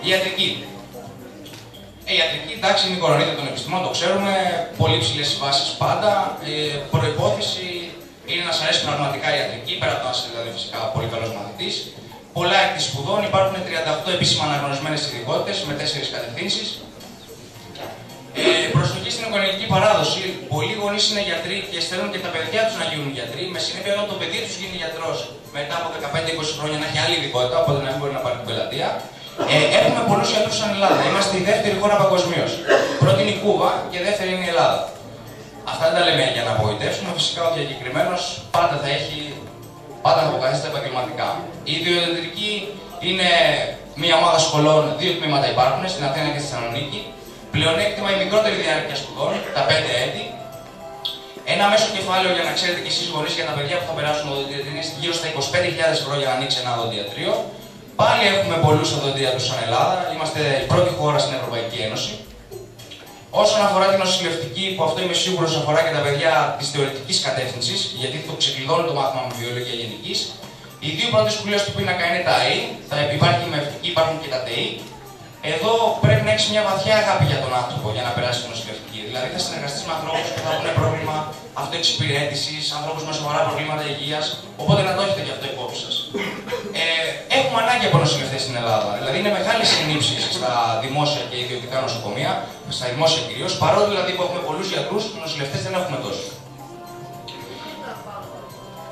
Η ιατρική. Η ιατρική, εντάξει, είναι η κορονίδα των επιστημών, το ξέρουμε. Πολύ ψηλές οι βάσεις πάντα. Προϋπόθεση είναι να σας αρέσει πραγματικά η ιατρική, πέρα από το να είσαι δηλαδή φυσικά πολύ καλός μαθητής. Πολλά εκ της σπουδών, υπάρχουν 38 επίσημα αναγνωρισμένες ειδικότητες με 4 κατευθύνσεις. Προσοχή στην οικογενειακή παράδοση. Πολλοί γονείς είναι γιατροί και στέλνουν και τα παιδιά τους να γίνουν γιατροί. Με συνέπεια, όταν το παιδί τους γίνει γιατρός μετά από 15-20 χρόνια να έχει άλλη ειδικότητα, οπότε να μην μπορεί να πάρει την πελατεία. Έχουμε πολλούς γιατρούς στην Ελλάδα. Είμαστε η δεύτερη χώρα παγκοσμίως. Πρώτη είναι η Κούβα και δεύτερη είναι η Ελλάδα. Αυτά δεν τα λέμε για να απογοητεύσουμε. Φυσικά ο διακεκριμένος πάντα θα αποκαθίσταται επαγγελματικά. Η ιδιοϊατρική είναι μια ομάδα σχολών, 2 τμήματα υπάρχουν στην Αθήνα και στη Θεσσαλονίκη. Πλεονέκτημα η μικρότερη διάρκεια σπουδών, τα 5 έτη. Ένα μέσο κεφάλαιο για να ξέρετε και εσείς γονείς για τα παιδιά που θα περάσουν οδοντιατρία είναι γύρω στα 25.000 ευρώ για να ανοίξει ένα οδοντιατρίο. Πάλι έχουμε πολλούς οδοντιατρούς στην Ελλάδα, είμαστε η πρώτη χώρα στην Ευρωπαϊκή Ένωση. Όσον αφορά την νοσηλευτική, που αυτό είμαι σίγουρος αφορά και τα παιδιά της θεωρητικής κατεύθυνσης, γιατί το ξεκλειδώνει το μάθημα με βιολογία γενικής. Οι 2 πρώτες σχολές του πίνακα είναι τα ΑΕΗ, υπάρχει η μευτική, υπάρχουν και τα ΤΕΗ. Εδώ πρέπει να έχεις μια βαθιά αγάπη για τον άνθρωπο για να περάσει την νοσηλευτική. Δηλαδή θα συνεργαστείς με ανθρώπους που θα έχουν πρόβλημα αυτοεξυπηρέτησης, ανθρώπους με σοβαρά προβλήματα υγείας. Οπότε να το έχετε και αυτό υπόψη σας. Έχουμε ανάγκη από νοσηλευτές στην Ελλάδα. Δηλαδή είναι μεγάλη συνήψη στα δημόσια και ιδιωτικά νοσοκομεία, στα δημόσια κυρίως. Παρότι δηλαδή που έχουμε πολλούς γιατρούς, νοσηλευτές δεν έχουμε τόσους.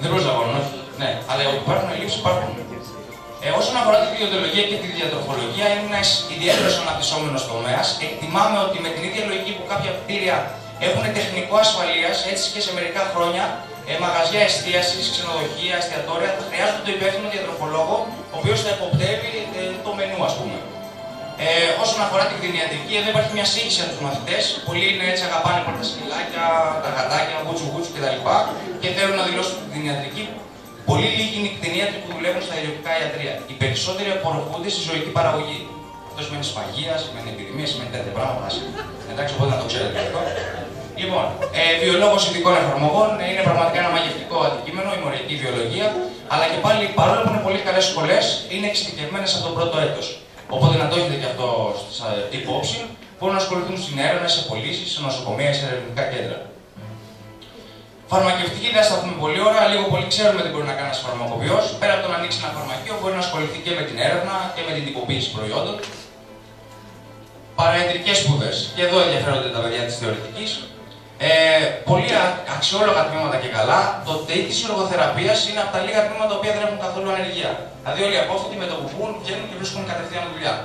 Δεν προσλαμβάνουν, όχι. Ναι, αλλά υπάρχουν ελλείψεις, υπάρχουν. Όσον αφορά τη βιοτεολογία και τη διατροφολογία, είναι ένας ιδιαίτερος αναπτυσσόμενος τομέας. Εκτιμάμε ότι με την ίδια λογική που κάποια κτίρια έχουν τεχνικό ασφαλείας, έτσι και σε μερικά χρόνια μαγαζιά εστίασης, ξενοδοχεία, εστιατόρια θα χρειάζονται το υπεύθυνο διατροφολόγο, ο οποίος θα υποπτεύει το μενού, ας πούμε. Όσον αφορά την κτηνιατρική, εδώ υπάρχει μια σύγχυση από τους μαθητές. Πολλοί είναι έτσι, αγαπάνε τα σκυλάκια, τα γατάκια, γούτσου κτλ. Και θέλουν να δηλώσουν την κτηνιατρική. Πολύ λίγοι είναι οι κτηνίατροι που δουλεύουν στα ιδιωτικά ιατρεία. Οι περισσότεροι απορροφούνται στη ζωική παραγωγή. Αυτό σημαίνει σφαγεία, σημαίνει επιδημία, σημαίνει τέτοια πράγματα. Εντάξει, οπότε να το ξέρετε αυτό. Λοιπόν, βιολόγος ειδικών εφαρμογών είναι πραγματικά ένα μαγευτικό αντικείμενο, η μοριακή βιολογία. Αλλά και πάλι, παρόλο που είναι πολύ καλές σχολές, είναι εξειδικευμένες από το πρώτο έτος. Οπότε να το έχετε και αυτό υπόψη. Μπορούν να ασχοληθούν στην έρευνα, σε πωλήσεις, σε νοσοκομεία, σε ερευνητικά κέντρα. Φαρμακευτική δεν θα πούμε πολλή ώρα, λίγο πολύ ξέρουμε τι μπορεί να κάνει ένας φαρμακοποιός. Πέρα από το να ανοίξει ένα φαρμακείο, μπορεί να ασχοληθεί και με την έρευνα και με την τυποποίηση προϊόντων. Παραιατρικές σπουδές. Και εδώ ενδιαφέρονται τα παιδιά της θεωρητικής. Πολύ αξιόλογα τμήματα και καλά. Το ΤΕΙ της λογοθεραπείας είναι από τα λίγα τμήματα που δεν έχουν καθόλου ανεργία. Δηλαδή, όλοι οι απόφοιτοι με το που βγουν βγαίνουν και βρίσκουν κατευθείαν δουλειά.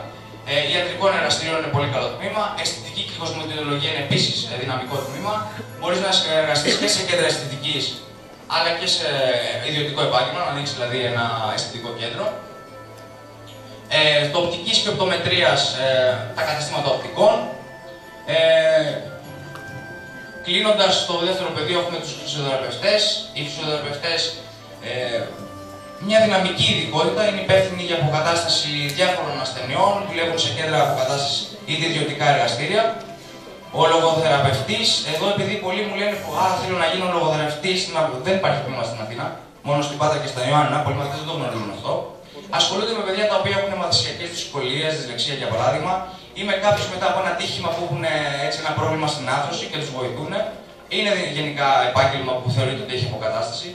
Ιατρικών εργαστήριων είναι πολύ καλό τμήμα. Αισθητική και κοσμοτολογία είναι επίσης δυναμικό τμήμα. Μπορείς να εργαστείς και σε κέντρα αισθητικής, αλλά και σε ιδιωτικό επάγγελμα, να ανοίξεις δηλαδή ένα αισθητικό κέντρο. Το οπτικής και οπτομετρίας, τα καταστήματα οπτικών. Κλείνοντας το δεύτερο πεδίο, έχουμε τους φυσιοθεραπευτές. Οι φυσιοθεραπευτές, μια δυναμική ειδικότητα, είναι υπεύθυνοι για αποκατάσταση διάφορων ασθενειών, δουλεύουν σε κέντρα αποκατάστασης ή ιδιωτικά εργαστήρια. Ο λογοθεραπευτής, εδώ επειδή πολλοί μου λένε θέλω να γίνω λογοθεραπευτής, δεν υπάρχει τμήμα στην Αθήνα, μόνο στην Πάτρα και στα Ιωάννα, πολλοί μαθητές δεν το γνωρίζουν αυτό. Ασχολούνται με παιδιά τα οποία έχουν μαθησιακές δυσκολίες, δυσλεξία για παράδειγμα, ή με κάποιους μετά από ένα τύχημα που έχουν έτσι ένα πρόβλημα στην άρθρωση και τους βοηθούν. Είναι γενικά επάγγελμα που θεωρείται ότι έχει αποκατάσταση.